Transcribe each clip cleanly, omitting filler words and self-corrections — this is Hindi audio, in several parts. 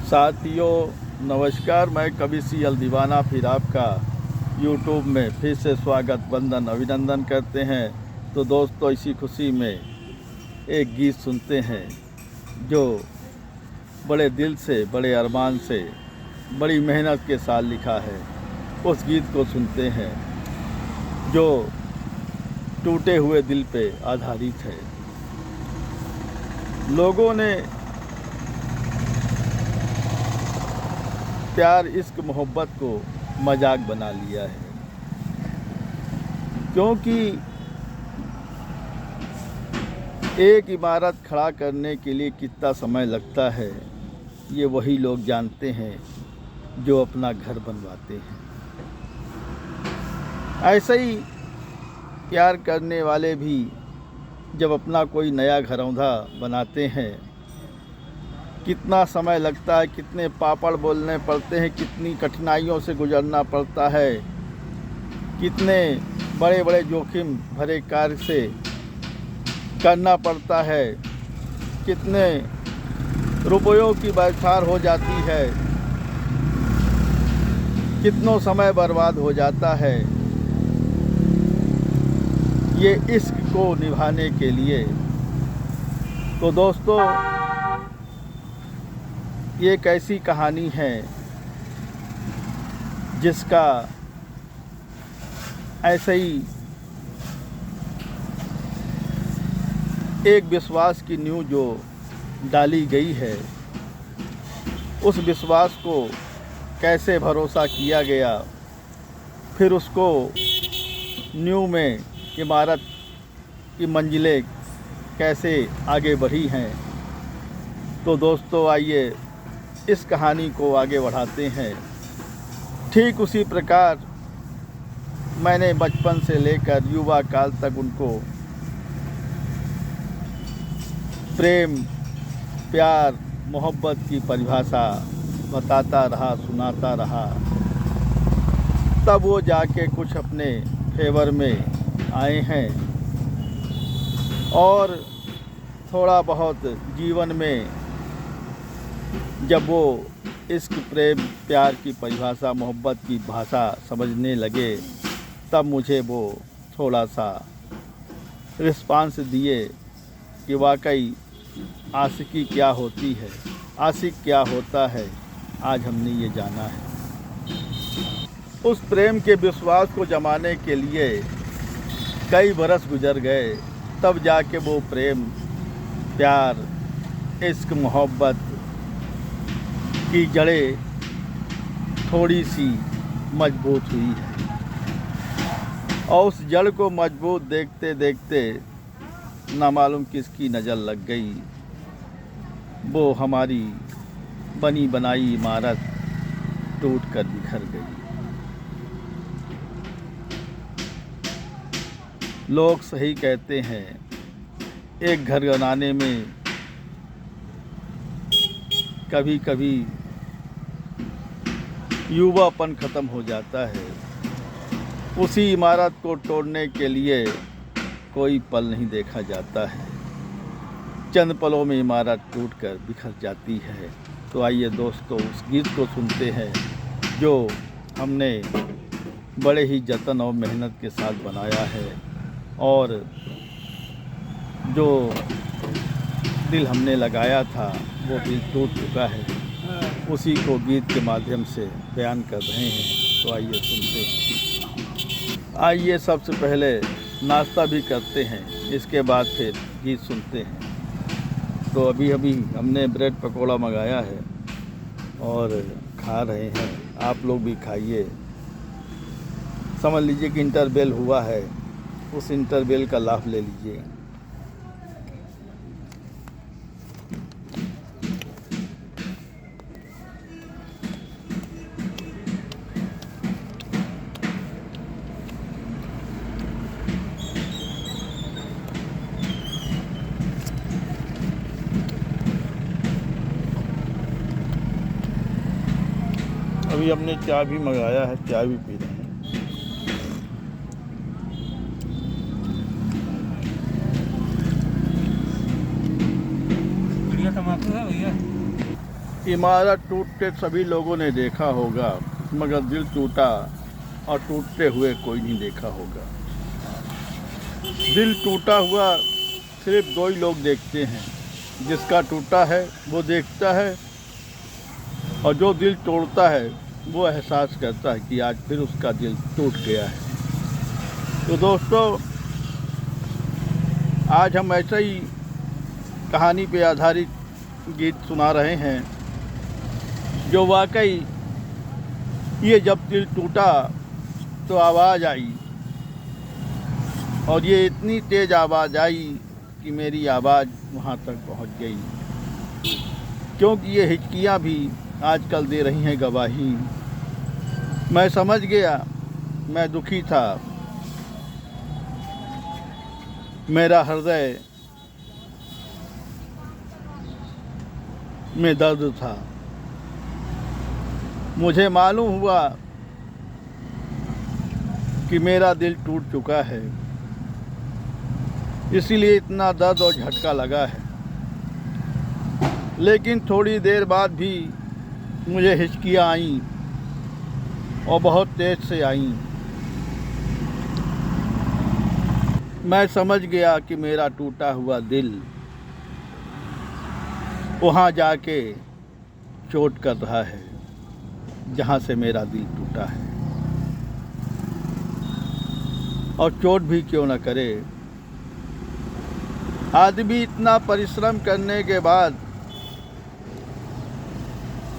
साथियों नमस्कार, मैं कवि सी अल दीवाना फिर आपका यूट्यूब में फिर से स्वागत वंदन अभिनंदन करते हैं। तो दोस्तों, इसी खुशी में एक गीत सुनते हैं जो बड़े दिल से, बड़े अरमान से, बड़ी मेहनत के साथ लिखा है। उस गीत को सुनते हैं जो टूटे हुए दिल पे आधारित है। लोगों ने प्यार, इश्क, मोहब्बत को मजाक बना लिया है, क्योंकि एक इमारत खड़ा करने के लिए कितना समय लगता है ये वही लोग जानते हैं जो अपना घर बनवाते हैं। ऐसे ही प्यार करने वाले भी जब अपना कोई नया घरौंधा बनाते हैं, कितना समय लगता है, कितने पापड़ बोलने पड़ते हैं, कितनी कठिनाइयों से गुजरना पड़ता है, कितने बड़े बड़े जोखिम भरे कार्य से करना पड़ता है, कितने रुपयों की बौछार हो जाती है, कितनों समय बर्बाद हो जाता है ये इश्क को निभाने के लिए। तो दोस्तों, ये एक ऐसी कहानी है जिसका ऐसे ही एक विश्वास की नींव जो डाली गई है, उस विश्वास को कैसे भरोसा किया गया, फिर उसको नींव में इमारत की मंजिलें कैसे आगे बढ़ी हैं। तो दोस्तों, आइए इस कहानी को आगे बढ़ाते हैं। ठीक उसी प्रकार मैंने बचपन से लेकर युवा काल तक उनको प्रेम, प्यार, मोहब्बत की परिभाषा बताता रहा, सुनाता रहा। तब वो जाके कुछ अपने फेवर में आए हैं और थोड़ा बहुत जीवन में जब वो इश्क, प्रेम, प्यार की परिभाषा, मोहब्बत की भाषा समझने लगे, तब मुझे वो थोड़ा सा रिस्पांस दिए कि वाकई आशिकी क्या होती है, आशिक क्या होता है, आज हमने ये जाना है। उस प्रेम के विश्वास को जमाने के लिए कई बरस गुजर गए, तब जाके वो प्रेम, प्यार, इश्क, मोहब्बत की जड़ें थोड़ी सी मजबूत हुई है। और उस जड़ को मजबूत देखते देखते ना मालूम किसकी नज़र लग गई, वो हमारी बनी बनाई इमारत टूट कर बिखर गई। लोग सही कहते हैं, एक घर बनाने में कभी कभी युवापन ख़त्म हो जाता है। उसी इमारत को तोड़ने के लिए कोई पल नहीं देखा जाता है। चंद पलों में इमारत टूटकर बिखर जाती है। तो आइए दोस्तों, उस गीत को सुनते हैं जो हमने बड़े ही जतन और मेहनत के साथ बनाया है, और जो दिल हमने लगाया था वो दिल टूट चुका है। उसी को गीत के माध्यम से बयान कर रहे हैं। तो आइए सुनते हैं। आइए सबसे पहले नाश्ता भी करते हैं, इसके बाद फिर गीत सुनते हैं। तो अभी हमने ब्रेड पकौड़ा मंगाया है और खा रहे हैं। आप लोग भी खाइए। समझ लीजिए कि इंटरवेल हुआ है, उस इंटरवेल का लाभ ले लीजिए। अभी हमने चाय भी मंगाया है, चाय भी पी रहे हैं। बढ़िया तम्बाकू है भैया। इमारत टूटते सभी लोगों ने देखा होगा, मगर दिल टूटा और टूटते हुए कोई नहीं देखा होगा। दिल टूटा हुआ सिर्फ दो ही लोग देखते हैं, जिसका टूटा है वो देखता है, और जो दिल तोड़ता है वो एहसास करता है कि आज फिर उसका दिल टूट गया है। तो दोस्तों, आज हम ऐसे ही कहानी पे आधारित गीत सुना रहे हैं, जो वाकई ये जब दिल टूटा तो आवाज़ आई, और ये इतनी तेज़ आवाज़ आई कि मेरी आवाज़ वहाँ तक पहुँच गई, क्योंकि ये हिचकियाँ भी आजकल दे रही हैं गवाही। मैं समझ गया, मैं दुखी था, मेरा हृदय में दर्द था। मुझे मालूम हुआ कि मेरा दिल टूट चुका है, इसीलिए इतना दर्द और झटका लगा है। लेकिन थोड़ी देर बाद भी मुझे हिचकियाँ आईं, और बहुत तेज़ से आईं। मैं समझ गया कि मेरा टूटा हुआ दिल वहाँ जाके चोट कर रहा है, जहाँ से मेरा दिल टूटा है। और चोट भी क्यों न करे, आदमी इतना परिश्रम करने के बाद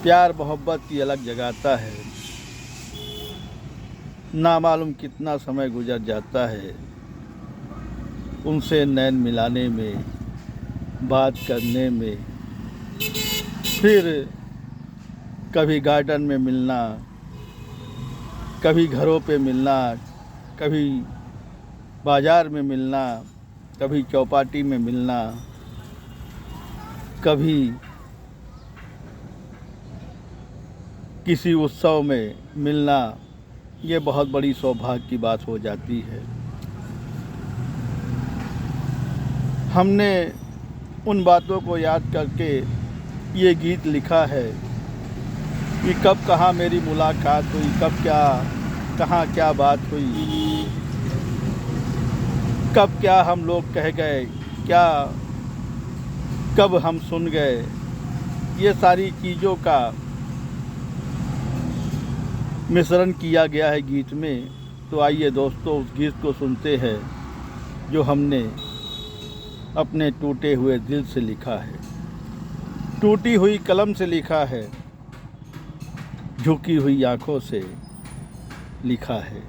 प्यार मोहब्बत की अलग जगाता है। ना मालूम कितना समय गुजर जाता है उनसे नैन मिलाने में, बात करने में, फिर कभी गार्डन में मिलना, कभी घरों पे मिलना, कभी बाज़ार में मिलना, कभी चौपाटी में मिलना, कभी किसी उत्सव में मिलना। ये बहुत बड़ी सौभाग्य की बात हो जाती है। हमने उन बातों को याद करके ये गीत लिखा है कि कब कहाँ मेरी मुलाकात हुई, कब क्या कहाँ क्या बात हुई, कब क्या हम लोग कह गए, क्या कब हम सुन गए। ये सारी चीज़ों का मिश्रण किया गया है गीत में। तो आइए दोस्तों, उस गीत को सुनते हैं जो हमने अपने टूटे हुए दिल से लिखा है, टूटी हुई कलम से लिखा है, झुकी हुई आँखों से लिखा है।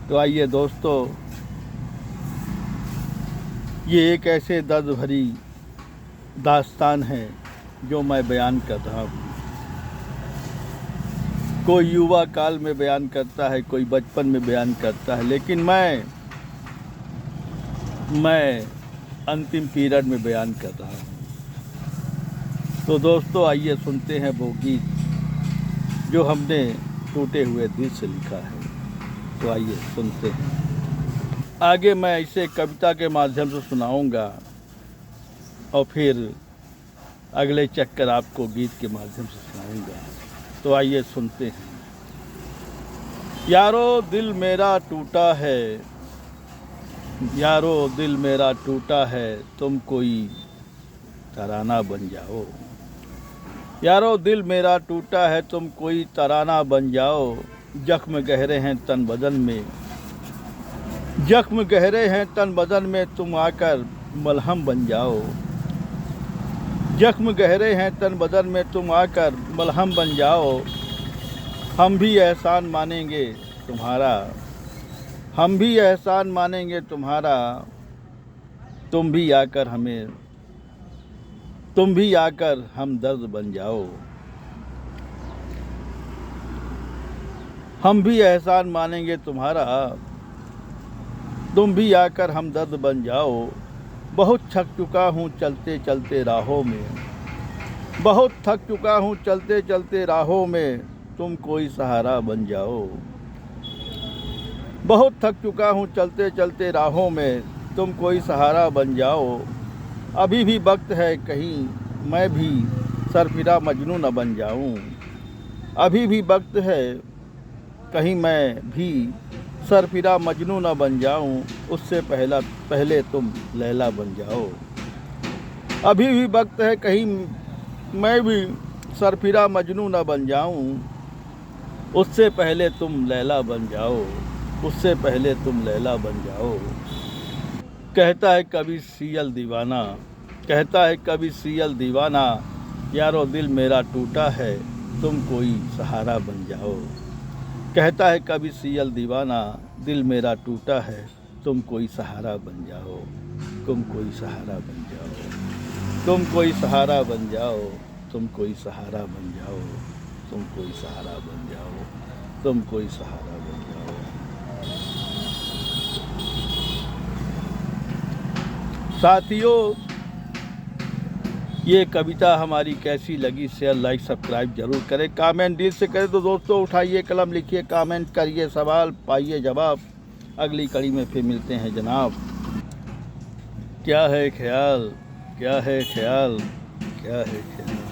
तो आइए दोस्तों, ये एक ऐसे दर्द भरी दास्तान है जो मैं बयान कर रहा हूँ। कोई युवा काल में बयान करता है, कोई बचपन में बयान करता है, लेकिन मैं अंतिम पीरियड में बयान कर रहा हूँ। तो दोस्तों, आइए सुनते हैं वो गीत जो हमने टूटे हुए दिल से लिखा है। तो आइए सुनते हैं। आगे मैं इसे कविता के माध्यम से सुनाऊंगा, और फिर अगले चक्कर आपको गीत के माध्यम से सुनाऊंगा। तो आइए सुनते हैं। यारो दिल मेरा टूटा है, यारो दिल मेरा टूटा है, तुम कोई तराना बन जाओ। यारो दिल मेरा टूटा है, तुम कोई तराना बन जाओ। जख्म गहरे हैं तन बदन में, जख्म गहरे हैं तन बदन में, तुम आकर मलहम बन जाओ। जख्म गहरे हैं तन बदन में, तुम आकर मलहम बन जाओ। हम भी एहसान मानेंगे तुम्हारा, हम भी एहसान मानेंगे तुम्हारा, तुम भी आकर हम दर्द बन जाओ। हम भी एहसान मानेंगे तुम्हारा, तुम भी आकर हम दर्द बन जाओ। बहुत थक चुका हूँ चलते चलते राहों में, बहुत थक चुका हूँ चलते चलते राहों में, तुम कोई सहारा बन जाओ। बहुत थक चुका हूँ चलते चलते राहों में, तुम कोई सहारा बन जाओ। अभी भी वक्त है कहीं मैं भी सरफिरा मजनू न बन जाऊं। अभी भी वक्त है कहीं मैं भी सरफिरा मजनू न बन जाऊं, उससे पहले तुम लैला बन जाओ। अभी भी वक्त है कहीं मैं भी सरफिरा मजनू न बन जाऊं, उससे पहले तुम लैला बन जाओ, उससे पहले तुम लैला बन जाओ। कहता है कभी सियल दीवाना, कहता है कभी सियल दीवाना, यारो दिल मेरा टूटा है, तुम कोई सहारा बन जाओ। कहता है कभी सियल दीवाना, दिल मेरा टूटा है, तुम कोई सहारा बन जाओ, तुम कोई सहारा बन जाओ, तुम कोई सहारा बन जाओ, तुम कोई सहारा बन जाओ, तुम कोई सहारा बन जाओ, तुम कोई सहारा बन जाओ। साथियों, ये कविता हमारी कैसी लगी, शेयर लाइक सब्सक्राइब जरूर करें। कमेंट दिल से करें तो दोस्तों, उठाइए कलम, लिखिए, कमेंट करिए, सवाल पाइए जवाब। अगली कड़ी में फिर मिलते हैं जनाब। क्या है ख्याल, क्या है ख्याल, क्या है ख्याल।